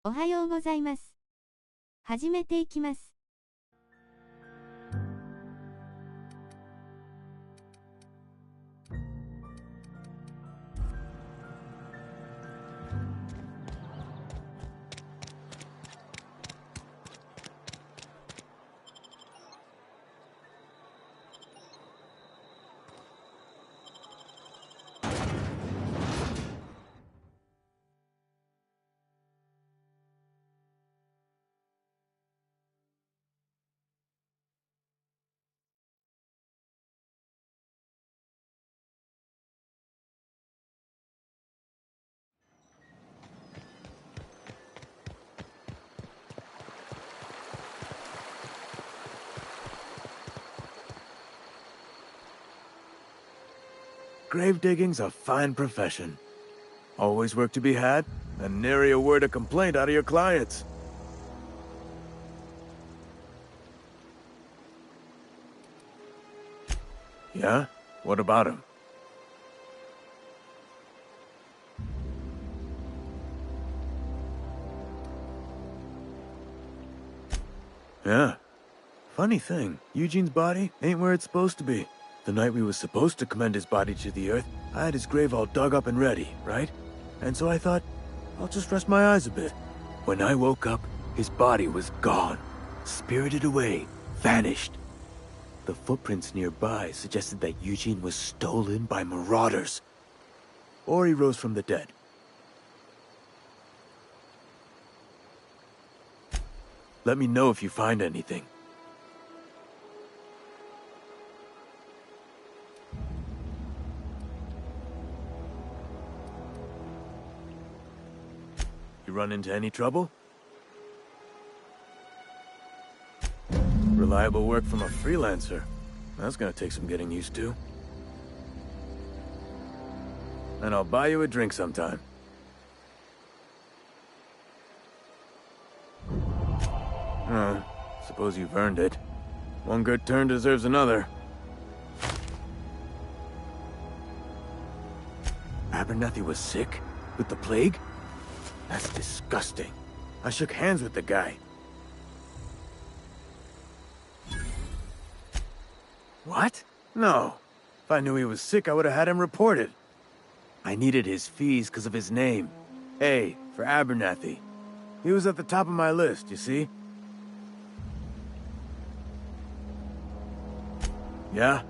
おはようございます。始めていきます。Grave digging's a fine profession. Always work to be had, and nary a word of complaint out of your clients. Yeah? What about him? Yeah. Funny thing, Eugene's body ain't where it's supposed to be. The night we was supposed to commend his body to the earth, I had his grave all dug up and ready, right? And so I thought, I'll just rest my eyes a bit. When I woke up, his body was gone. Spirited away. Vanished. The footprints nearby suggested that Eugene was stolen by marauders. Or he rose from the dead. Let me know if you find anything. You run into any trouble? Reliable work from a freelancer. That's gonna take some getting used to. And I'll buy you a drink sometime. Oh, suppose you've earned it. One good turn deserves another. Abernathy was sick? With the plague? That's disgusting. I shook hands with the guy. What? No. If I knew he was sick, I would have had him reported. I needed his fees because of his name. A, for Abernathy. He was at the top of my list, you see? Yeah?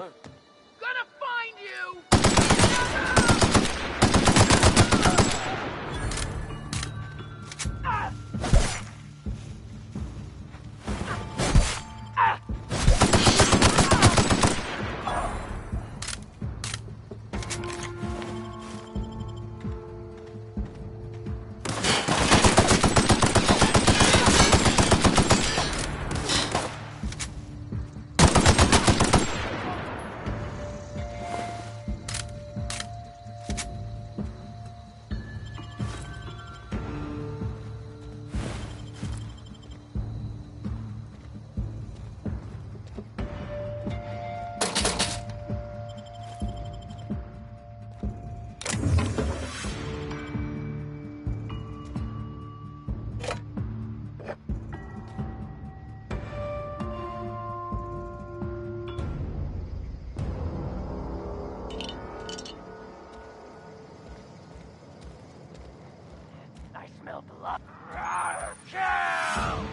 Gonna find you! I smell blood. Kill!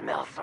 Smells so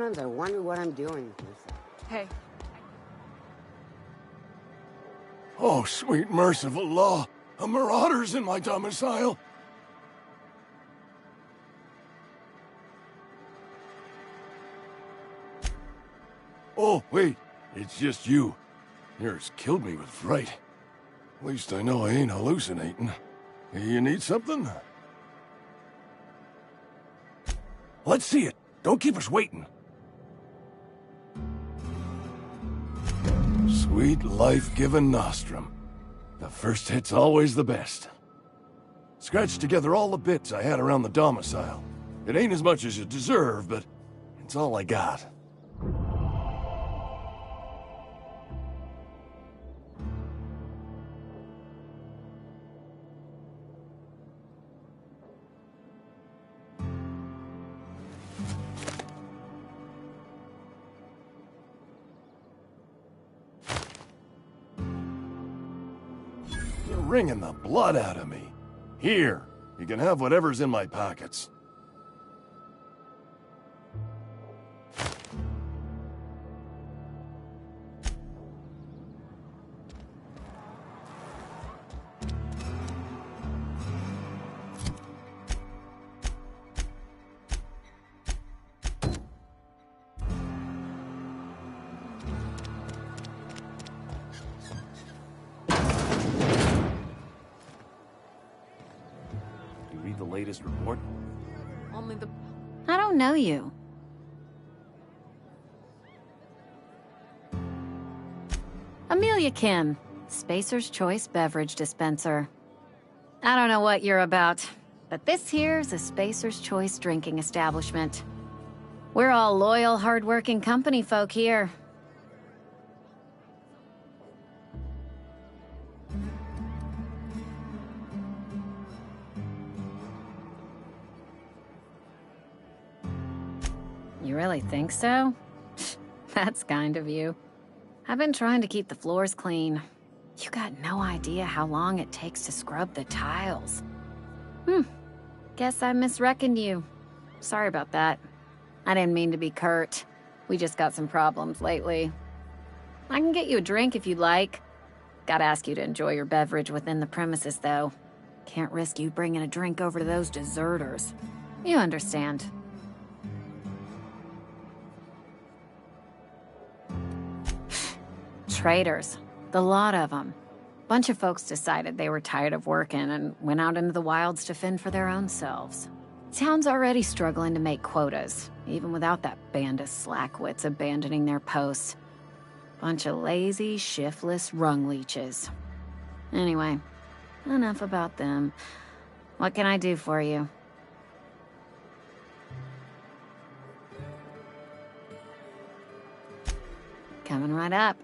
Sometimes I wonder what I'm doing with myself. Hey. Oh, sweet merciful law. A marauder's in my domicile. Oh, wait. It's just you. Yours killed me with fright. At least I know I ain't hallucinating. You need something? Let's see it. Don't keep us waiting. Sweet life-giving nostrum. The first hit's always the best. Scratched together all the bits I had around the domicile. It ain't as much as you deserve, but it's all I got. You're wringing the blood out of me. Here, you can have whatever's in my pockets. Latest report? Only the... I don't know you. Amelia Kim, Spacer's Choice Beverage Dispenser. I don't know what you're about, but this here's a Spacer's Choice drinking establishment. We're all loyal, hard-working company folk here. You really think so? That's kind of you. I've been trying to keep the floors clean. You got no idea how long it takes to scrub the tiles. Guess I misreckoned you. Sorry about that. I didn't mean to be curt. We just got some problems lately. I can get you a drink if you'd like. Gotta ask you to enjoy your beverage within the premises, though. Can't risk you bringing a drink over to those deserters. You understand. Traitors. The lot of them. Bunch of folks decided they were tired of working and went out into the wilds to fend for their own selves. Town's already struggling to make quotas, even without that band of slackwits abandoning their posts. Bunch of lazy, shiftless rung leeches. Anyway, enough about them. What can I do for you? Coming right up.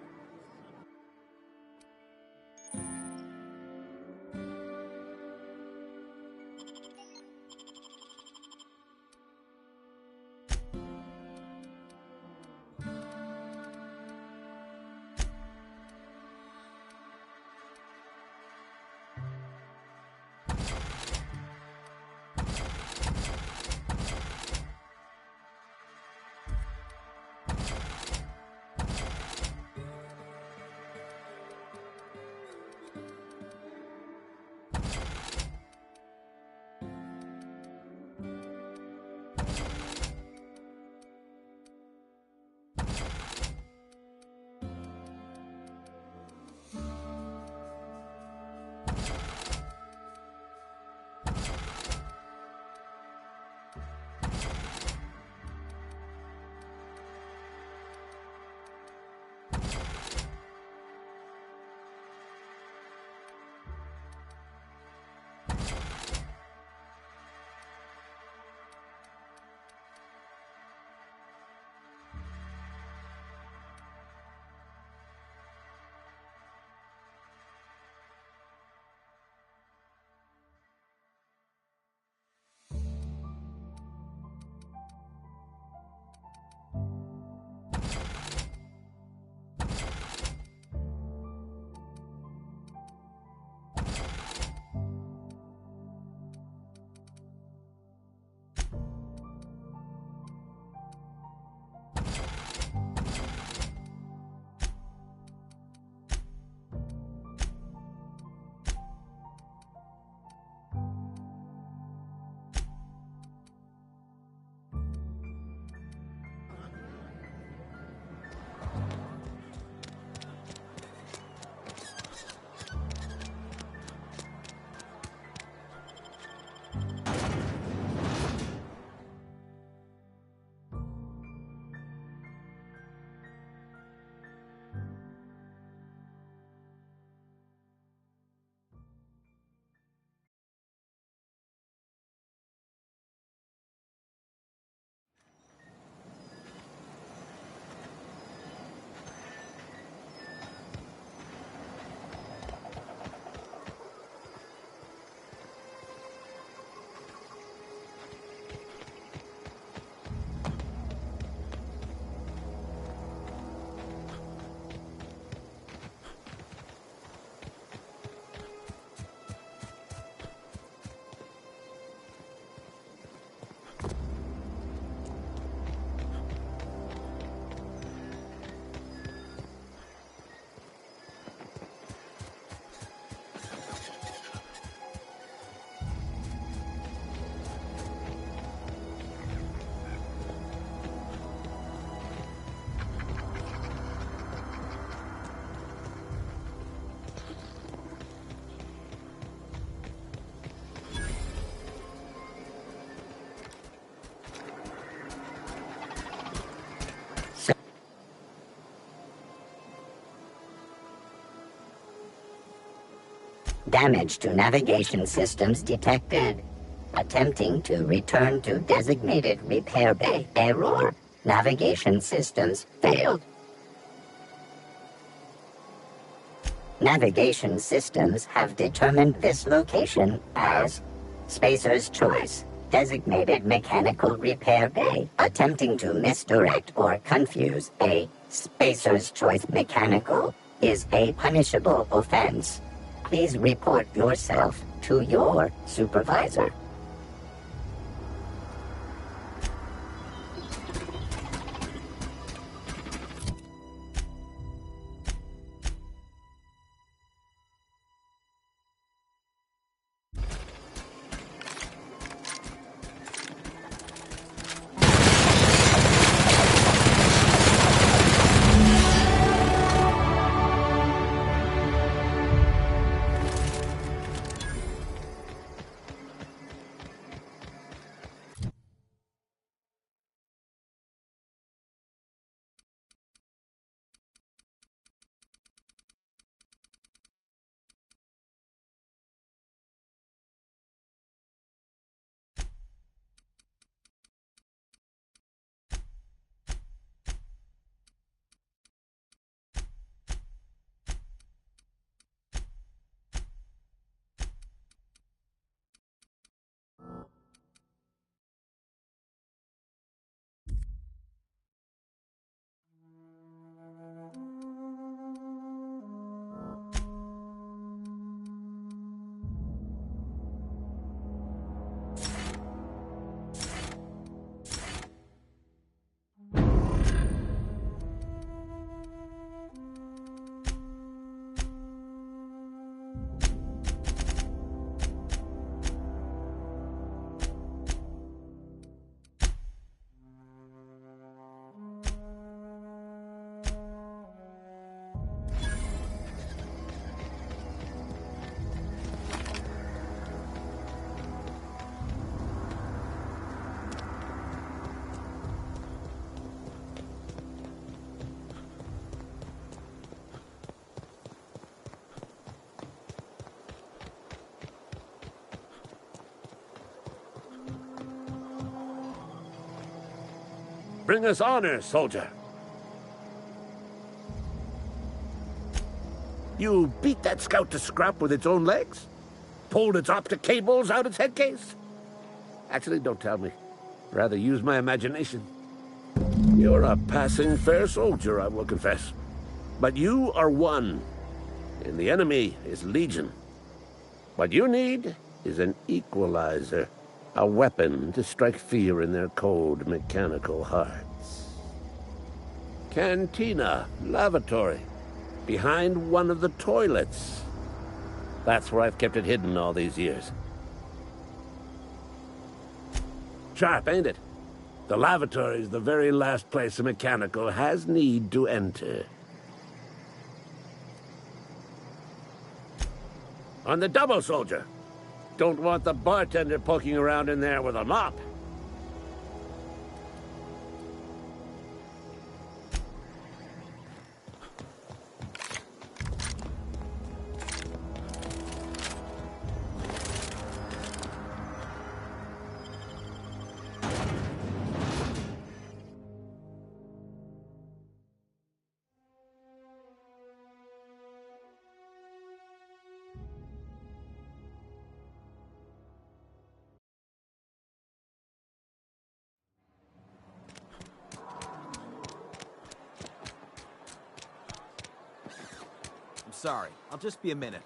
Damage to navigation systems detected. Attempting to return to designated repair bay. Error. Navigation systems failed. Navigation systems have determined this location as Spacer's Choice, designated mechanical repair bay. Attempting to misdirect or confuse a Spacer's Choice mechanical is a punishable offense. Please report yourself to your supervisor. Bring us honor, soldier. You beat that scout to scrap with its own legs? Pulled its optic cables out its head case? Actually, don't tell me. Rather use my imagination. You're a passing fair soldier, I will confess. But you are one, and the enemy is legion. What you need is an equalizer. A weapon to strike fear in their cold, mechanical hearts. Cantina, lavatory, behind one of the toilets. That's where I've kept it hidden all these years. Sharp, ain't it? The lavatory is the very last place a mechanical has need to enter. On the double, soldier. Don't want the bartender poking around in there with a mop. Sorry, I'll just be a minute.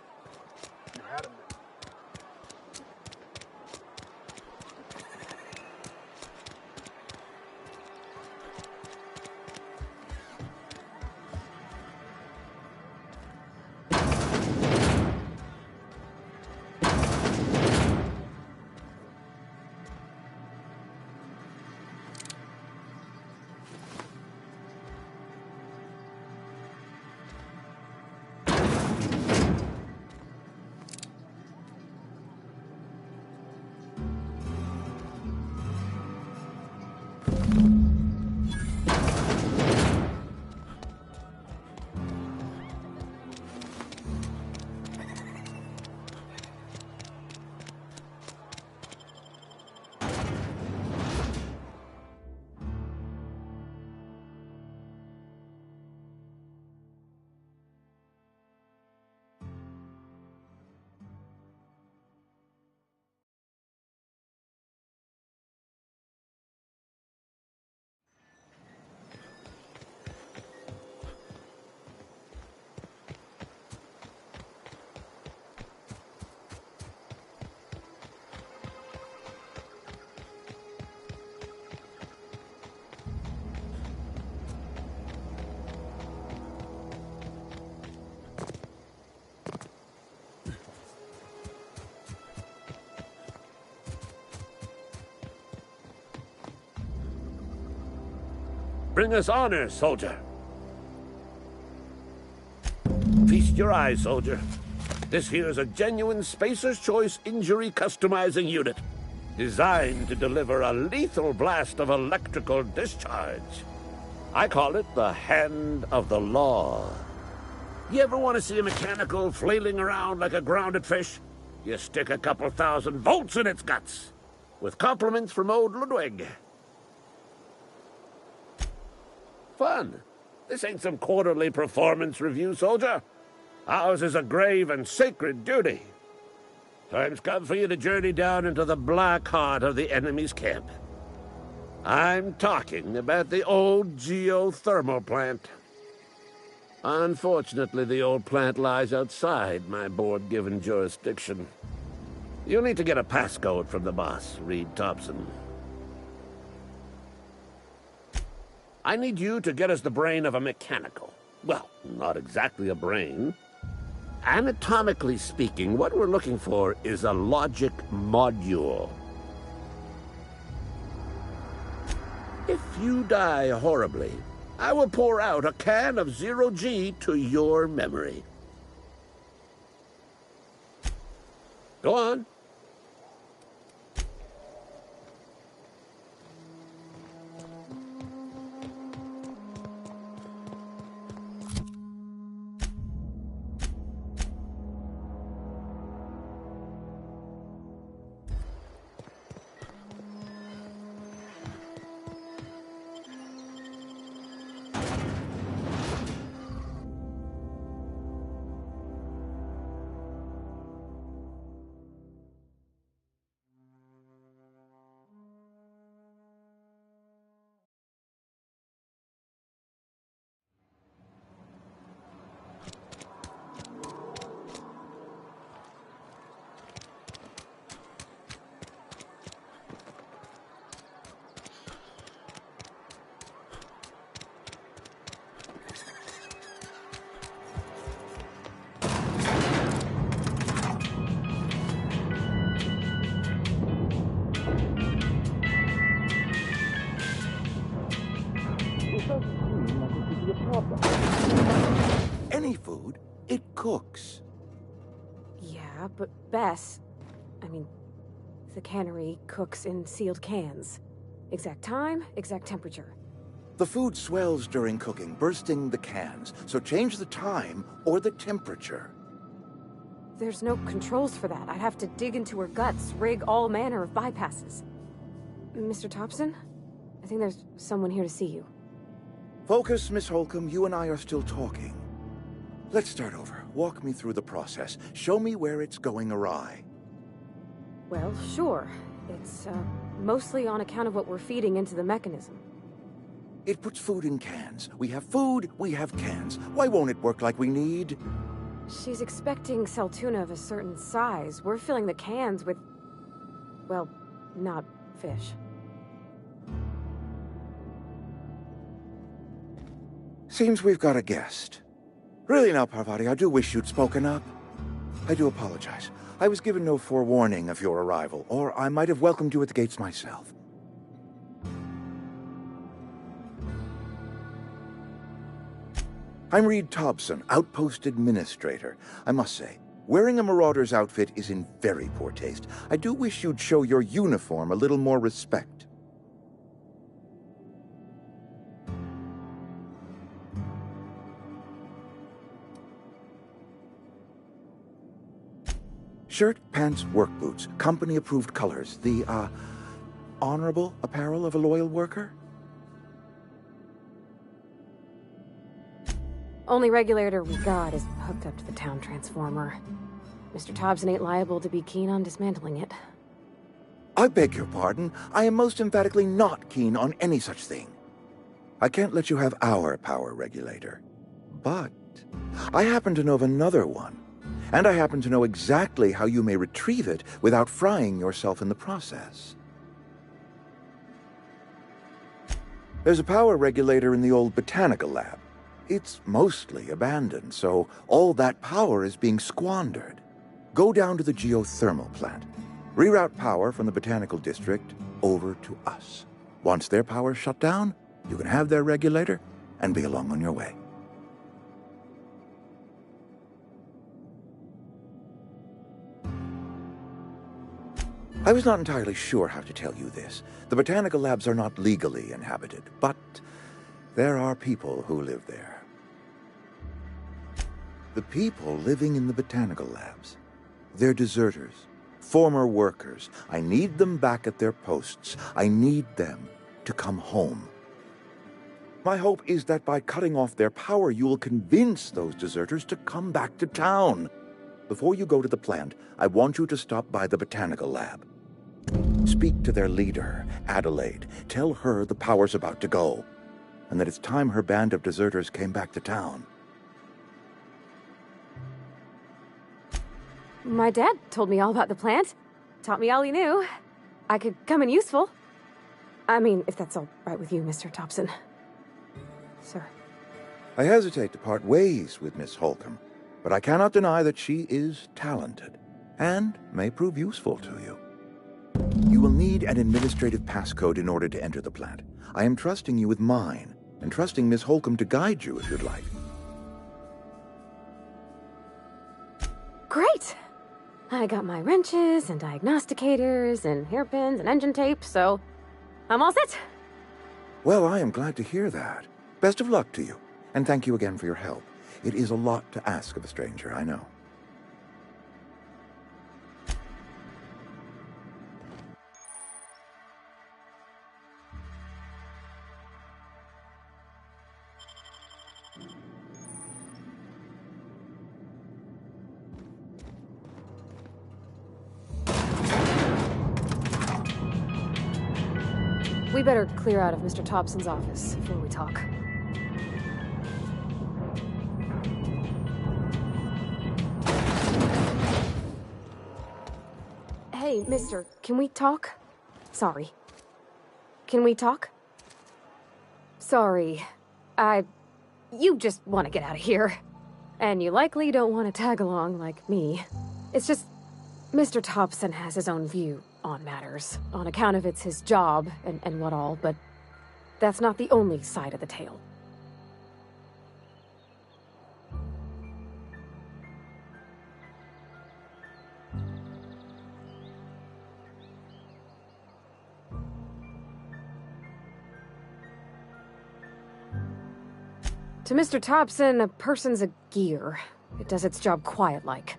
Bring us honor, soldier. Feast your eyes, soldier. This here's a genuine Spacer's Choice injury customizing unit, designed to deliver a lethal blast of electrical discharge. I call it the Hand of the Law. You ever want to see a mechanical flailing around like a grounded fish? You stick a couple thousand volts in its guts. With compliments from old Ludwig. Fun. This ain't some quarterly performance review, soldier. Ours is a grave and sacred duty. Time's come for you to journey down into the black heart of the enemy's camp. I'm talking about the old geothermal plant. Unfortunately, the old plant lies outside my board-given jurisdiction. You'll need to get a passcode from the boss, Reed Thompson. I need you to get us the brain of a mechanical. Well, not exactly a brain. Anatomically speaking, what we're looking for is a logic module. If you die horribly, I will pour out a can of 0G to your memory. Go on. Any food, it cooks. Yeah, but Bess... the cannery cooks in sealed cans. Exact time, exact temperature. The food swells during cooking, bursting the cans, so change the time or the temperature. There's no controls for that. I'd have to dig into her guts, rig all manner of bypasses. Mr. Thompson? I think there's someone here to see you. Focus, Miss Holcomb. You and I are still talking. Let's start over. Walk me through the process. Show me where it's going awry. Well, sure. It's, mostly on account of what we're feeding into the mechanism. It puts food in cans. We have food, we have cans. Why won't it work like we need? She's expecting Saltuna of a certain size. We're filling the cans with... well, not fish. Seems we've got a guest. Really now, Parvati, I do wish you'd spoken up. I do apologize. I was given no forewarning of your arrival, or I might have welcomed you at the gates myself. I'm Reed Thompson, Outpost Administrator. I must say, wearing a Marauder's outfit is in very poor taste. I do wish you'd show your uniform a little more respect. Shirt, pants, work boots, company-approved colors. The, honorable apparel of a loyal worker? Only regulator we got is hooked up to the town transformer. Mr. Thompson ain't liable to be keen on dismantling it. I beg your pardon. I am most emphatically not keen on any such thing. I can't let you have our power regulator. But I happen to know of another one. And I happen to know exactly how you may retrieve it without frying yourself in the process. There's a power regulator in the old botanical lab. It's mostly abandoned, so all that power is being squandered. Go down to the geothermal plant. Reroute power from the botanical district over to us. Once their power's shut down, You can have their regulator and be along on your way. I was not entirely sure how to tell you this. The botanical labs are not legally inhabited, but there are people who live there. The people living in the botanical labs, they're deserters, former workers. I need them back at their posts. I need them to come home. My hope is that by cutting off their power, you will convince those deserters to come back to town. Before you go to the plant, I want you to stop by the botanical lab. Speak to their leader, Adelaide. Tell her the power's about to go, and that it's time her band of deserters came back to town. My dad told me all about the plant. Taught me all he knew. I could come in useful. I mean, if that's all right with you, Mr. Thompson. Sir. I hesitate to part ways with Miss Holcomb, but I cannot deny that she is talented, and may prove useful to you. You will need an administrative passcode in order to enter the plant. I am trusting you with mine, and trusting Miss Holcomb to guide you if you'd like. Great! I got my wrenches and diagnosticators and hairpins and engine tape, so I'm all set. Well, I am glad to hear that. Best of luck to you, and thank you again for your help. It is a lot to ask of a stranger, I know. We better clear out of Mr. Thompson's office before we talk. Hey, mister, can we talk? Sorry. Can we talk? Sorry. You just want to get out of here. And you likely don't want to tag along like me. It's just, Mr. Thompson has his own view on matters, on account of it's his job and what all, but that's not the only side of the tale. To Mr. Thompson, a person's a gear. It does its job quiet-like.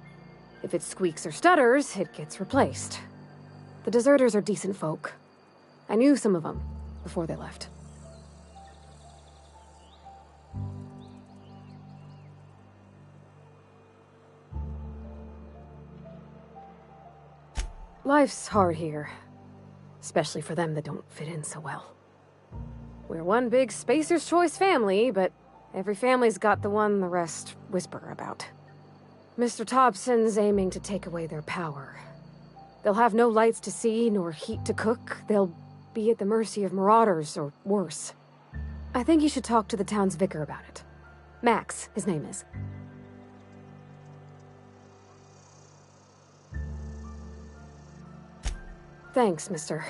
If it squeaks or stutters, it gets replaced. The deserters are decent folk. I knew some of them before they left. Life's hard here, especially for them that don't fit in so well. We're one big Spacer's Choice family, but every family's got the one the rest whisper about. Mr. Thompson's aiming to take away their power. They'll have no lights to see, nor heat to cook. They'll be at the mercy of marauders, or worse. I think you should talk to the town's vicar about it. Max, his name is. Thanks, mister.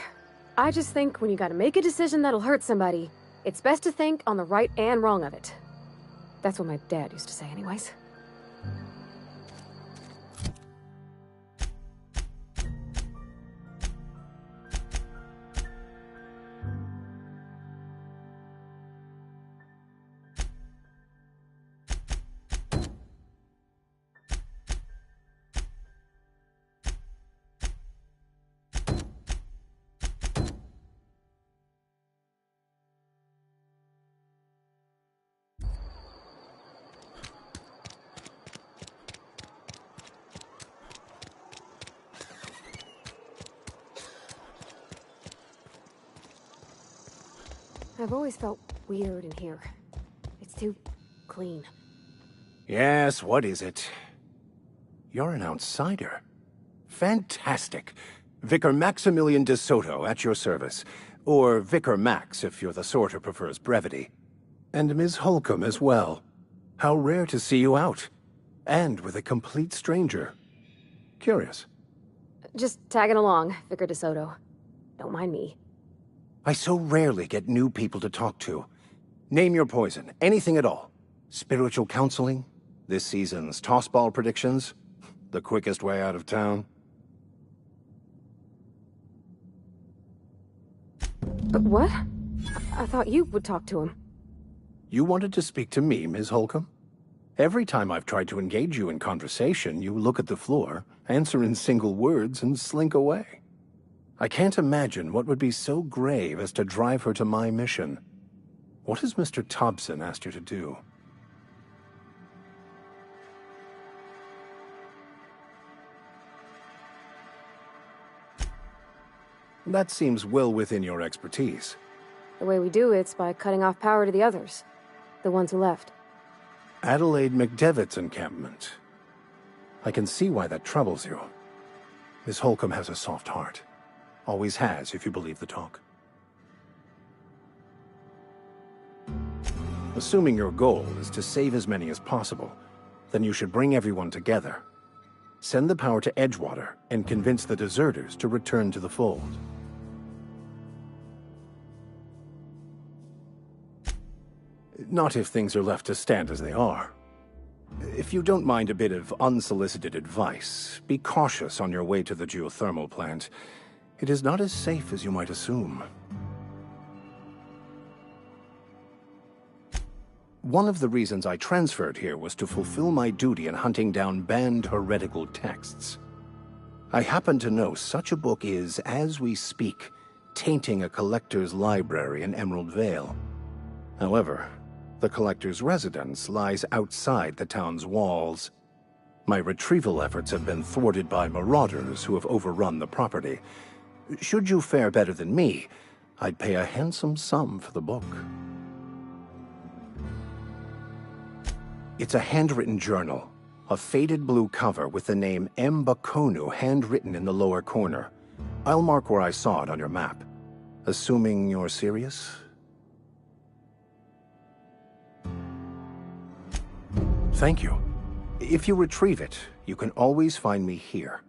I just think when you gotta make a decision that'll hurt somebody, it's best to think on the right and wrong of it. That's what my dad used to say anyways. I've always felt weird in here. It's too clean. Yes, what is it? You're an outsider. Fantastic. Vicar Maximilian de Soto at your service. Or Vicar Max if you're the sort who prefers brevity. And Ms. Holcomb as well. How rare to see you out. And with a complete stranger. Curious. Just tagging along, Vicar de Soto. Don't mind me. I so rarely get new people to talk to. Name your poison, anything at all. Spiritual counseling? This season's tossball predictions? The quickest way out of town? What? I thought you would talk to him. You wanted to speak to me, Ms. Holcomb? Every time I've tried to engage you in conversation, you look at the floor, answer in single words, and slink away. I can't imagine what would be so grave as to drive her to my mission. What has Mr. Thompson asked you to do? That seems well within your expertise. The way we do it's by cutting off power to the others. The ones who left. Adelaide McDevitt's encampment. I can see why that troubles you. Miss Holcomb has a soft heart. Always has, if you believe the talk. Assuming your goal is to save as many as possible, then you should bring everyone together. Send the power to Edgewater and convince the deserters to return to the fold. Not if things are left to stand as they are. If you don't mind a bit of unsolicited advice, be cautious on your way to the geothermal plant. It is not as safe as you might assume. One of the reasons I transferred here was to fulfill my duty in hunting down banned heretical texts. I happen to know such a book is, as we speak, tainting a collector's library in Emerald Vale. However, the collector's residence lies outside the town's walls. My retrieval efforts have been thwarted by marauders who have overrun the property. Should you fare better than me, I'd pay a handsome sum for the book. It's a handwritten journal, a faded blue cover with the name M. Bakonu handwritten in the lower corner. I'll mark where I saw it on your map. Assuming you're serious? Thank you. If you retrieve it, you can always find me here.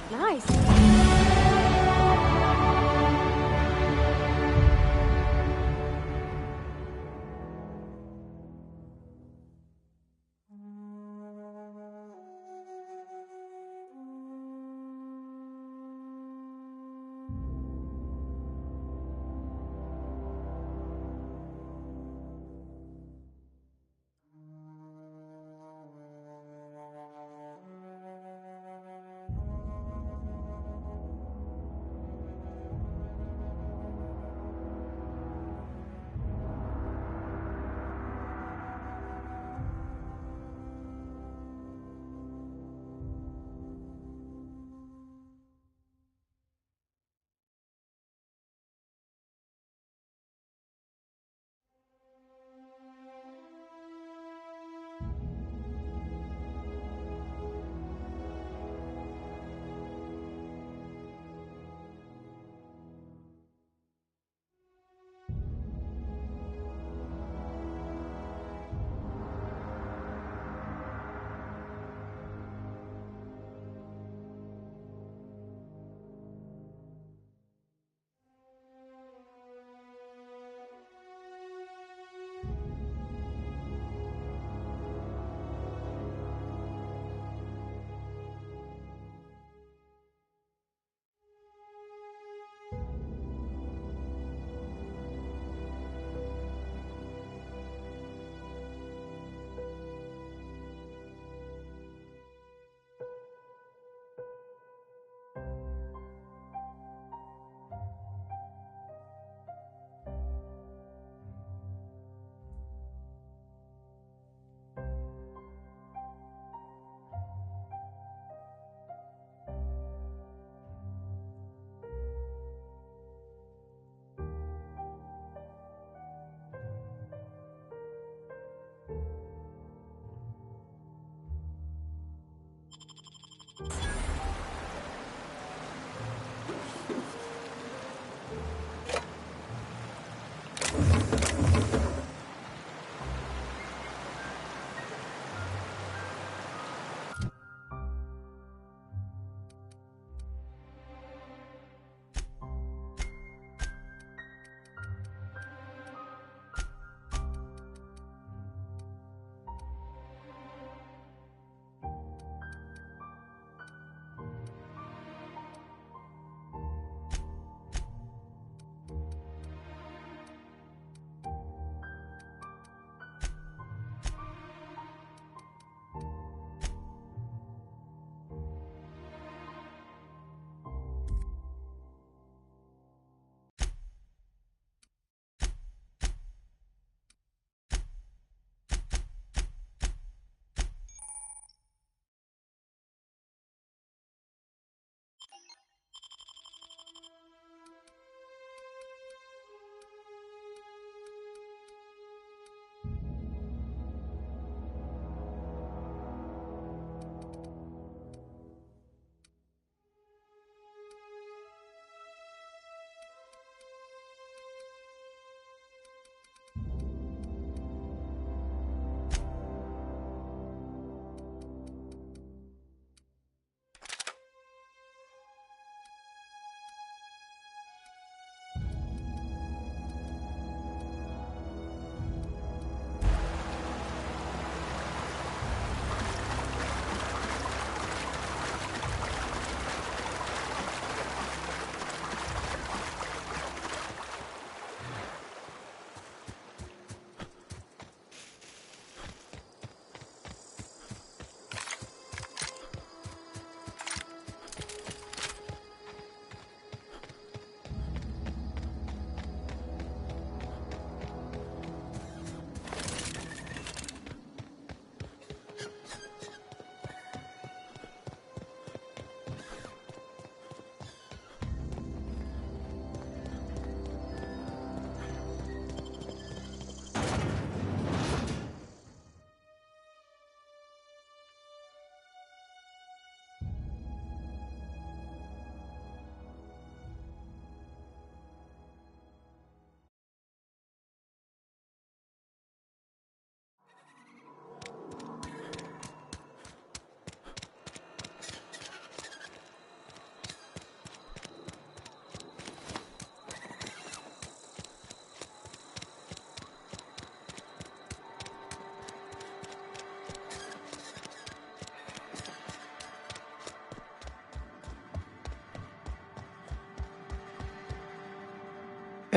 Nice.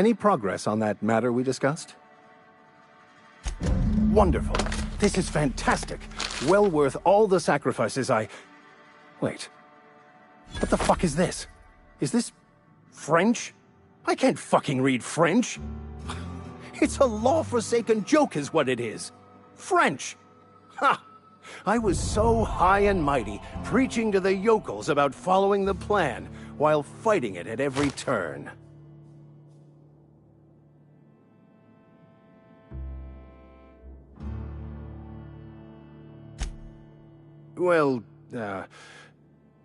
Any progress on that matter we discussed? Wonderful. This is fantastic. Well worth all the sacrifices I... Wait. What the fuck is this? Is this... French? I can't fucking read French. It's a law-forsaken joke is what it is. French. Ha! I was so high and mighty, preaching to the yokels about following the plan, while fighting it at every turn. Well,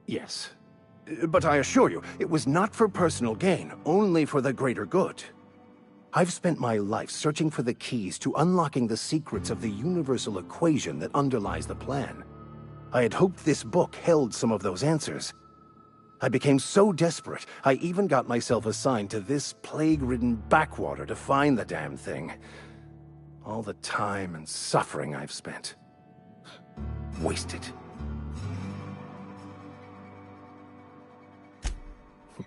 yes. But I assure you, it was not for personal gain, only for the greater good. I've spent my life searching for the keys to unlocking the secrets of the universal equation that underlies the plan. I had hoped this book held some of those answers. I became so desperate, I even got myself assigned to this plague-ridden backwater to find the damn thing. All the time and suffering I've spent. Wasted.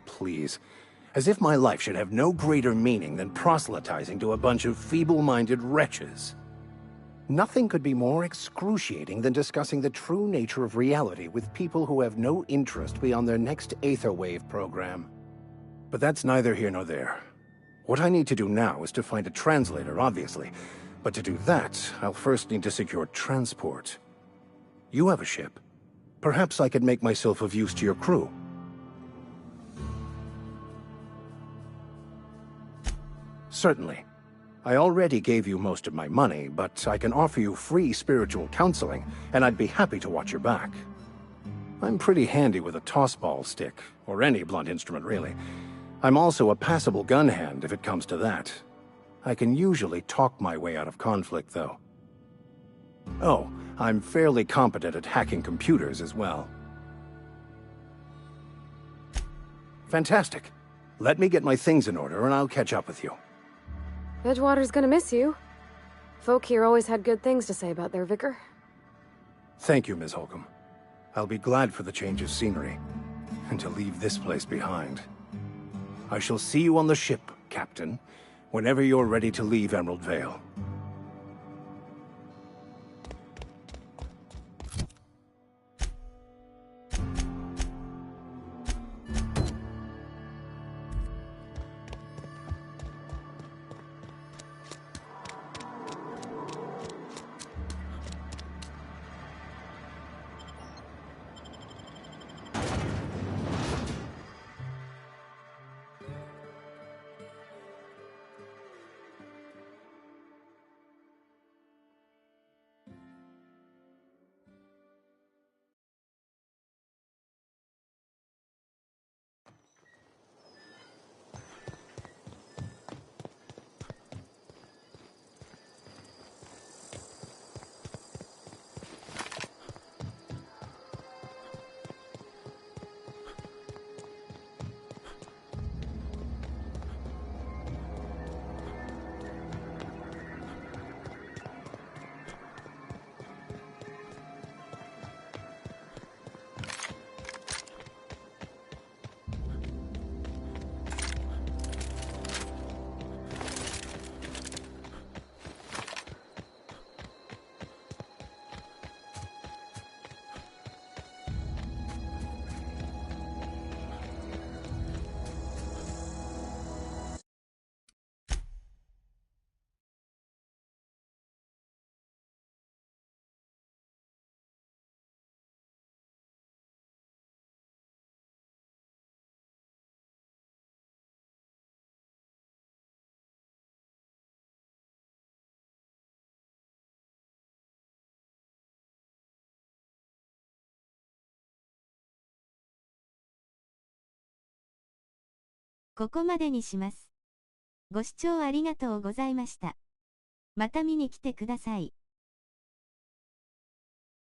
Please. As if my life should have no greater meaning than proselytizing to a bunch of feeble-minded wretches. Nothing could be more excruciating than discussing the true nature of reality with people who have no interest beyond their next Aetherwave program. But that's neither here nor there. What I need to do now is to find a translator, obviously. But to do that, I'll first need to secure transport. You have a ship. Perhaps I could make myself of use to your crew. Certainly. I already gave you most of my money, but I can offer you free spiritual counseling, and I'd be happy to watch your back. I'm pretty handy with a tossball stick, or any blunt instrument really. I'm also a passable gun hand if it comes to that. I can usually talk my way out of conflict, though. Oh, I'm fairly competent at hacking computers as well. Fantastic. Let me get my things in order, and I'll catch up with you. Edgewater's gonna miss you. Folk here always had good things to say about their vicar. Thank you, Ms. Holcomb. I'll be glad for the change of scenery, and to leave this place behind. I shall see you on the ship, Captain, whenever you're ready to leave Emerald Vale.ここまでにします。ご視聴ありがとうございました。また見に来てください。